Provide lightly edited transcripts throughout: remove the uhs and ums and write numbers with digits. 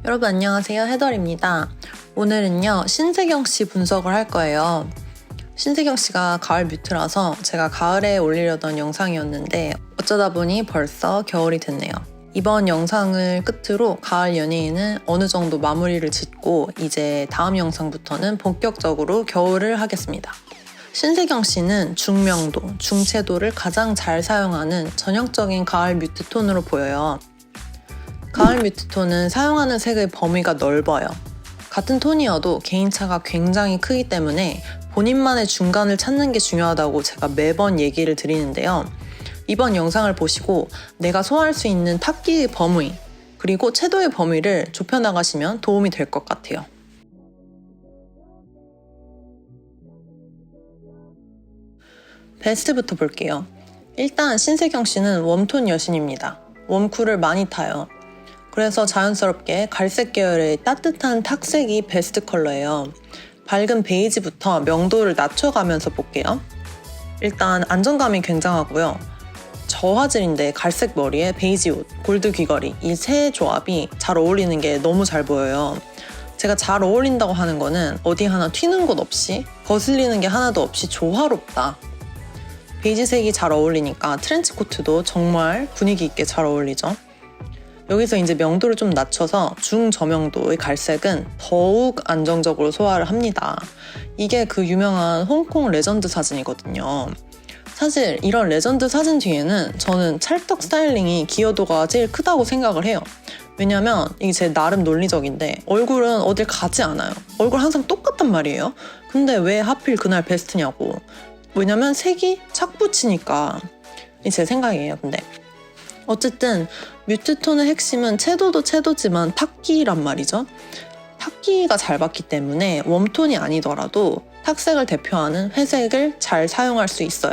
여러분 안녕하세요, 해덜입니다. 오늘은요 신세경 씨 분석을 할 거예요. 신세경 씨가 가을 뮤트라서 제가 가을에 올리려던 영상이었는데 어쩌다 보니 벌써 겨울이 됐네요. 이번 영상을 끝으로 가을 연예인은 어느 정도 마무리를 짓고 이제 다음 영상부터는 본격적으로 겨울을 하겠습니다. 신세경 씨는 중명도, 중채도를 가장 잘 사용하는 전형적인 가을 뮤트 톤으로 보여요. 가을 뮤트톤은 사용하는 색의 범위가 넓어요. 같은 톤이어도 개인차가 굉장히 크기 때문에 본인만의 중간을 찾는 게 중요하다고 제가 매번 얘기를 드리는데요. 이번 영상을 보시고 내가 소화할 수 있는 탁기의 범위, 그리고 채도의 범위를 좁혀나가시면 도움이 될 것 같아요. 베스트부터 볼게요. 일단 신세경 씨는 웜톤 여신입니다. 웜쿨을 많이 타요. 그래서 자연스럽게 갈색 계열의 따뜻한 탁색이 베스트 컬러예요. 밝은 베이지부터 명도를 낮춰가면서 볼게요. 일단 안정감이 굉장하고요. 저화질인데 갈색 머리에 베이지 옷, 골드 귀걸이 이 세 조합이 잘 어울리는 게 너무 잘 보여요. 제가 잘 어울린다고 하는 거는 어디 하나 튀는 곳 없이 거슬리는 게 하나도 없이 조화롭다. 베이지색이 잘 어울리니까 트렌치 코트도 정말 분위기 있게 잘 어울리죠. 여기서 이제 명도를 좀 낮춰서 중저명도의 갈색은 더욱 안정적으로 소화를 합니다. 이게 그 유명한 홍콩 레전드 사진이거든요. 사실 이런 레전드 사진 뒤에는 저는 찰떡 스타일링이 기여도가 제일 크다고 생각을 해요. 왜냐면 이게 제 나름 논리적인데 얼굴은 어딜 가지 않아요. 얼굴 항상 똑같단 말이에요. 근데 왜 하필 그날 베스트냐고. 왜냐면 색이 착 붙이니까. 이게 제 생각이에요. 근데 어쨌든 뮤트톤의 핵심은 채도도 채도지만 탁기란 말이죠. 탁기가 잘 받기 때문에 웜톤이 아니더라도 탁색을 대표하는 회색을 잘 사용할 수 있어요.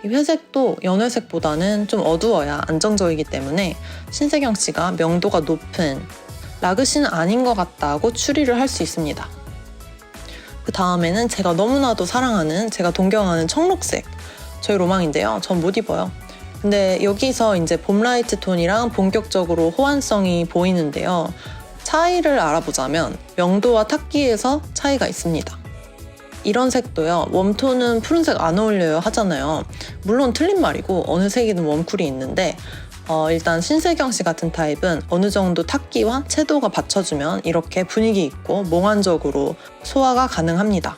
이 회색도 연회색보다는 좀 어두워야 안정적이기 때문에 신세경 씨가 명도가 높은 라그시는 아닌 것 같다고 추리를 할 수 있습니다. 그 다음에는 제가 너무나도 사랑하는, 제가 동경하는 청록색. 저희 로망인데요. 전 못 입어요. 근데 여기서 이제 봄 라이트 톤이랑 본격적으로 호환성이 보이는데요. 차이를 알아보자면 명도와 탁기에서 차이가 있습니다. 이런 색도요. 웜톤은 푸른색 안 어울려요 하잖아요. 물론 틀린 말이고 어느 색이든 웜쿨이 있는데 일단 신세경 씨 같은 타입은 어느 정도 탁기와 채도가 받쳐주면 이렇게 분위기 있고 몽환적으로 소화가 가능합니다.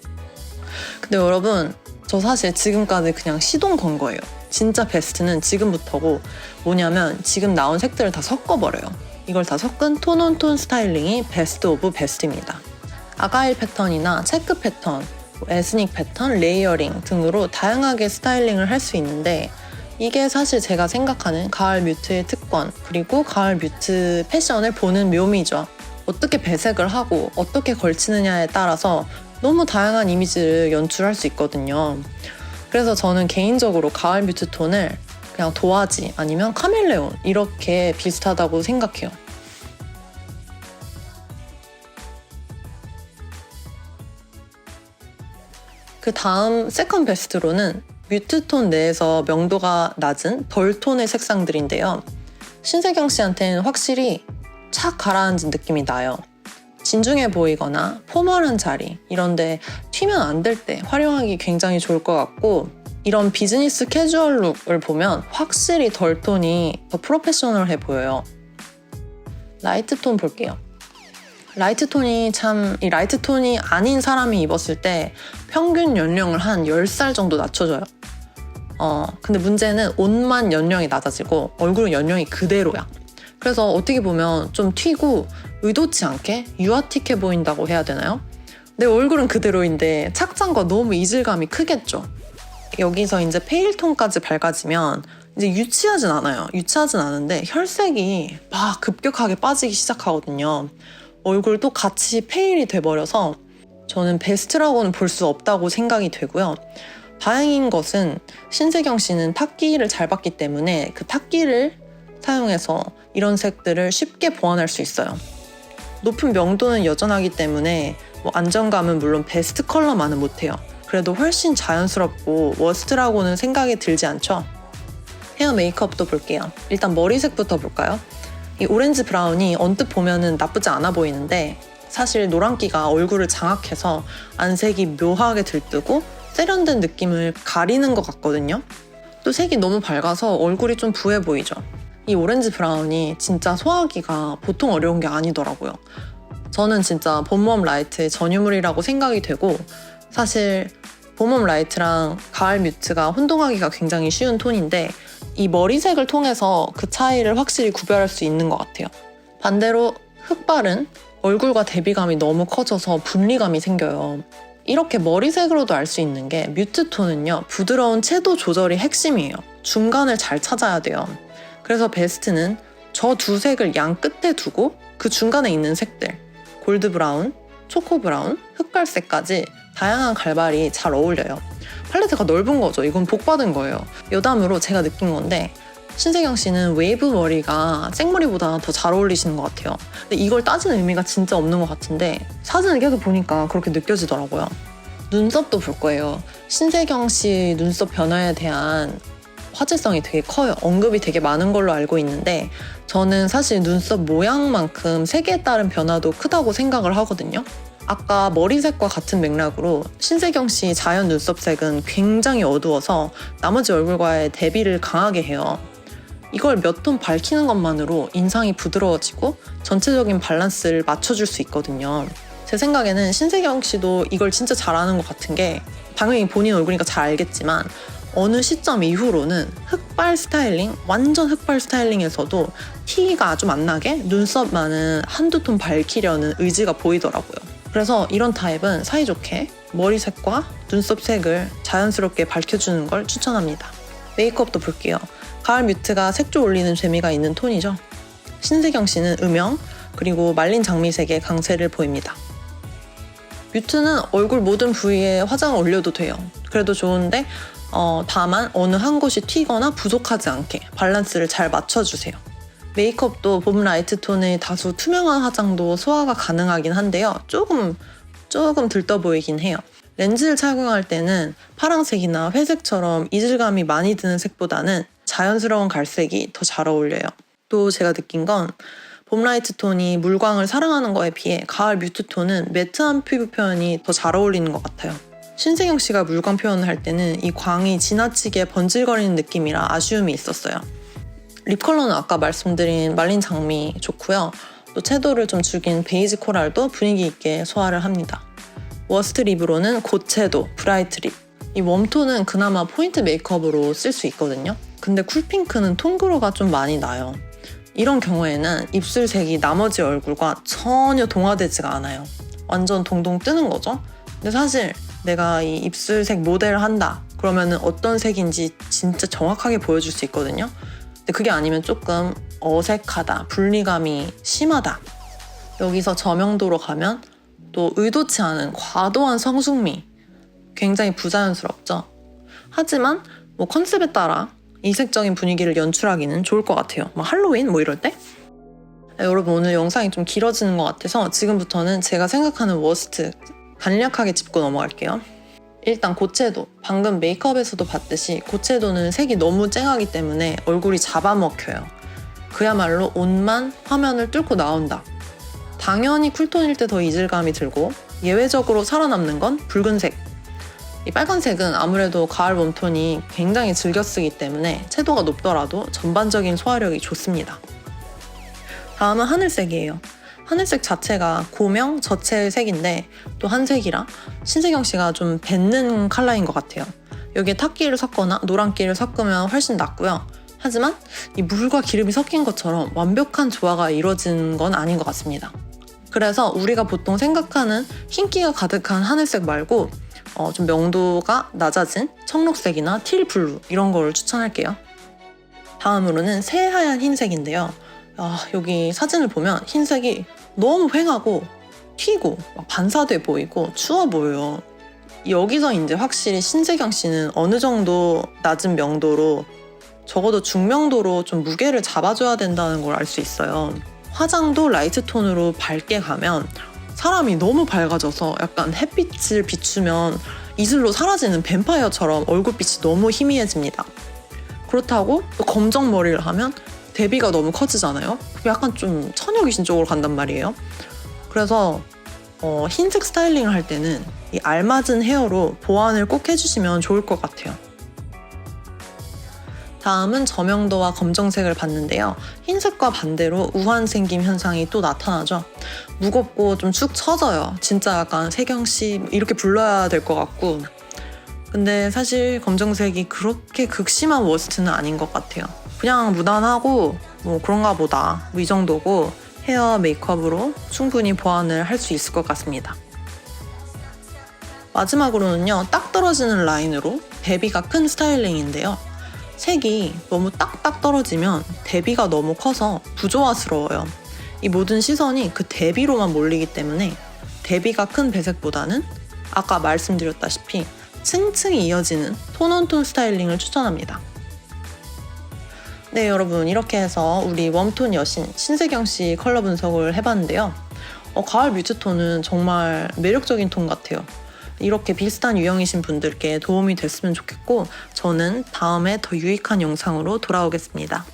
근데 여러분, 저 사실 지금까지 그냥 시동 건 거예요. 진짜 베스트는 지금부터고 뭐냐면 지금 나온 색들을 다 섞어버려요. 이걸 다 섞은 톤온톤 스타일링이 베스트 오브 베스트입니다. 아가일 패턴이나 체크 패턴, 에스닉 패턴, 레이어링 등으로 다양하게 스타일링을 할 수 있는데 이게 사실 제가 생각하는 가을 뮤트의 특권, 그리고 가을 뮤트 패션을 보는 묘미죠. 어떻게 배색을 하고 어떻게 걸치느냐에 따라서 너무 다양한 이미지를 연출할 수 있거든요. 그래서 저는 개인적으로 가을 뮤트 톤을 그냥 도화지 아니면 카멜레온 이렇게 비슷하다고 생각해요. 그 다음 세컨 베스트로는 뮤트 톤 내에서 명도가 낮은 덜 톤의 색상들인데요. 신세경 씨한테는 확실히 착 가라앉은 느낌이 나요. 진중해 보이거나 포멀한 자리 이런데 튀면 안 될 때 활용하기 굉장히 좋을 것 같고 이런 비즈니스 캐주얼 룩을 보면 확실히 덜 톤이 더 프로페셔널해 보여요. 라이트 톤 볼게요. 라이트 톤이 이 라이트 톤이 아닌 사람이 입었을 때 평균 연령을 한 10살 정도 낮춰줘요. 근데 문제는 옷만 연령이 낮아지고 얼굴은 연령이 그대로야. 그래서 어떻게 보면 좀 튀고 의도치 않게 유아틱해 보인다고 해야 되나요? 내 얼굴은 그대로인데 착장과 너무 이질감이 크겠죠. 여기서 이제 페일톤까지 밝아지면 이제 유치하진 않아요. 유치하진 않은데 혈색이 막 급격하게 빠지기 시작하거든요. 얼굴도 같이 페일이 돼버려서 저는 베스트라고는 볼 수 없다고 생각이 되고요. 다행인 것은 신세경 씨는 탁기를 잘 받기 때문에 그 탁기를 사용해서 이런 색들을 쉽게 보완할 수 있어요. 높은 명도는 여전하기 때문에 안정감은 물론 베스트 컬러만은 못해요. 그래도 훨씬 자연스럽고 워스트라고는 생각이 들지 않죠? 헤어 메이크업도 볼게요. 일단 머리색부터 볼까요? 이 오렌지 브라운이 언뜻 보면은 나쁘지 않아 보이는데 사실 노란기가 얼굴을 장악해서 안색이 묘하게 들뜨고 세련된 느낌을 가리는 것 같거든요. 또 색이 너무 밝아서 얼굴이 좀 부해 보이죠. 이 오렌지 브라운이 진짜 소화하기가 보통 어려운 게 아니더라고요. 저는 진짜 봄웜 라이트의 전유물이라고 생각이 되고 사실 봄웜 라이트랑 가을 뮤트가 혼동하기가 굉장히 쉬운 톤인데 이 머리색을 통해서 그 차이를 확실히 구별할 수 있는 것 같아요. 반대로 흑발은 얼굴과 대비감이 너무 커져서 분리감이 생겨요. 이렇게 머리색으로도 알 수 있는 게 뮤트 톤은요, 부드러운 채도 조절이 핵심이에요. 중간을 잘 찾아야 돼요. 그래서 베스트는 저 두 색을 양 끝에 두고 그 중간에 있는 색들, 골드 브라운, 초코 브라운, 흑갈색까지 다양한 갈발이 잘 어울려요. 팔레트가 넓은 거죠. 이건 복 받은 거예요. 여담으로 제가 느낀 건데 신세경 씨는 웨이브 머리가 생머리보다 더 잘 어울리시는 것 같아요. 근데 이걸 따지는 의미가 진짜 없는 것 같은데 사진을 계속 보니까 그렇게 느껴지더라고요. 눈썹도 볼 거예요. 신세경 씨 눈썹 변화에 대한 화제성이 되게 커요. 언급이 되게 많은 걸로 알고 있는데 저는 사실 눈썹 모양만큼 색에 따른 변화도 크다고 생각을 하거든요. 아까 머리색과 같은 맥락으로 신세경 씨 자연 눈썹색은 굉장히 어두워서 나머지 얼굴과의 대비를 강하게 해요. 이걸 몇 톤 밝히는 것만으로 인상이 부드러워지고 전체적인 밸런스를 맞춰줄 수 있거든요. 제 생각에는 신세경 씨도 이걸 진짜 잘하는 것 같은 게 당연히 본인 얼굴이니까 잘 알겠지만 어느 시점 이후로는 흑발 스타일링, 완전 흑발 스타일링에서도 티가 좀 안 나게 눈썹만은 한두 톤 밝히려는 의지가 보이더라고요. 그래서 이런 타입은 사이좋게 머리색과 눈썹색을 자연스럽게 밝혀주는 걸 추천합니다. 메이크업도 볼게요. 가을 뮤트가 색조 올리는 재미가 있는 톤이죠. 신세경 씨는 음영, 그리고 말린 장미색의 강세를 보입니다. 뮤트는 얼굴 모든 부위에 화장을 올려도 돼요. 그래도 좋은데 다만 어느 한 곳이 튀거나 부족하지 않게 밸런스를 잘 맞춰주세요. 메이크업도 봄 라이트 톤의 다소 투명한 화장도 소화가 가능하긴 한데요. 조금 들떠 보이긴 해요. 렌즈를 착용할 때는 파란색이나 회색처럼 이질감이 많이 드는 색보다는 자연스러운 갈색이 더 잘 어울려요. 또 제가 느낀 건 봄 라이트 톤이 물광을 사랑하는 거에 비해 가을 뮤트 톤은 매트한 피부 표현이 더 잘 어울리는 것 같아요. 신세경 씨가 물광 표현을 할 때는 이 광이 지나치게 번질거리는 느낌이라 아쉬움이 있었어요. 립 컬러는 아까 말씀드린 말린 장미 좋고요. 또 채도를 좀 죽인 베이지 코랄도 분위기 있게 소화를 합니다. 워스트 립으로는 고채도, 브라이트 립. 이 웜톤은 그나마 포인트 메이크업으로 쓸 수 있거든요. 근데 쿨핑크는 톤그로가 좀 많이 나요. 이런 경우에는 입술색이 나머지 얼굴과 전혀 동화되지가 않아요. 완전 동동 뜨는 거죠. 근데 사실 내가 이 입술색 모델을 한다 그러면은 어떤 색인지 진짜 정확하게 보여줄 수 있거든요. 근데 그게 아니면 조금 어색하다, 분리감이 심하다. 여기서 저명도로 가면 또 의도치 않은 과도한 성숙미, 굉장히 부자연스럽죠. 하지만 컨셉에 따라 이색적인 분위기를 연출하기는 좋을 것 같아요. 할로윈 이럴 때? 여러분 오늘 영상이 좀 길어지는 것 같아서 지금부터는 제가 생각하는 워스트 간략하게 짚고 넘어갈게요. 일단 고채도, 방금 메이크업에서도 봤듯이 고채도는 색이 너무 쨍하기 때문에 얼굴이 잡아먹혀요. 그야말로 옷만 화면을 뚫고 나온다. 당연히 쿨톤일 때 더 이질감이 들고 예외적으로 살아남는 건 붉은색. 이 빨간색은 아무래도 가을 웜톤이 굉장히 즐겨 쓰기 때문에 채도가 높더라도 전반적인 소화력이 좋습니다. 다음은 하늘색이에요. 하늘색 자체가 고명, 저체의 색인데 또 한색이라 신세경 씨가 좀 뱉는 컬러인 것 같아요. 여기에 탁기를 섞거나 노란기를 섞으면 훨씬 낫고요. 하지만 이 물과 기름이 섞인 것처럼 완벽한 조화가 이루어진 건 아닌 것 같습니다. 그래서 우리가 보통 생각하는 흰기가 가득한 하늘색 말고 좀 명도가 낮아진 청록색이나 틸 블루 이런 걸 추천할게요. 다음으로는 새하얀 흰색인데요. 여기 사진을 보면 흰색이 너무 휑하고 튀고 반사돼 보이고 추워 보여요. 여기서 이제 확실히 신세경 씨는 어느 정도 낮은 명도로 적어도 중명도로 좀 무게를 잡아줘야 된다는 걸 알 수 있어요. 화장도 라이트 톤으로 밝게 가면 사람이 너무 밝아져서 약간 햇빛을 비추면 이슬로 사라지는 뱀파이어처럼 얼굴빛이 너무 희미해집니다. 그렇다고 또 검정 머리를 하면 대비가 너무 커지잖아요. 약간 좀 처녀귀신 쪽으로 간단 말이에요. 그래서 흰색 스타일링을 할 때는 이 알맞은 헤어로 보완을 꼭 해주시면 좋을 것 같아요. 다음은 저명도와 검정색을 봤는데요. 흰색과 반대로 우환생김 현상이 또 나타나죠. 무겁고 좀 축 처져요. 진짜 약간 세경씨 이렇게 불러야 될 것 같고. 근데 사실 검정색이 그렇게 극심한 워스트는 아닌 것 같아요. 그냥 무난하고 뭐 그런가 보다 이 정도고 헤어 메이크업으로 충분히 보완을 할 수 있을 것 같습니다. 마지막으로는요, 딱 떨어지는 라인으로 대비가 큰 스타일링인데요. 색이 너무 딱딱 떨어지면 대비가 너무 커서 부조화스러워요. 이 모든 시선이 그 대비로만 몰리기 때문에 대비가 큰 배색보다는 아까 말씀드렸다시피 층층이 이어지는 톤온톤 스타일링을 추천합니다. 네, 여러분, 이렇게 해서 우리 웜톤 여신 신세경 씨 컬러 분석을 해봤는데요. 가을 뮤트톤은 정말 매력적인 톤 같아요. 이렇게 비슷한 유형이신 분들께 도움이 됐으면 좋겠고, 저는 다음에 더 유익한 영상으로 돌아오겠습니다.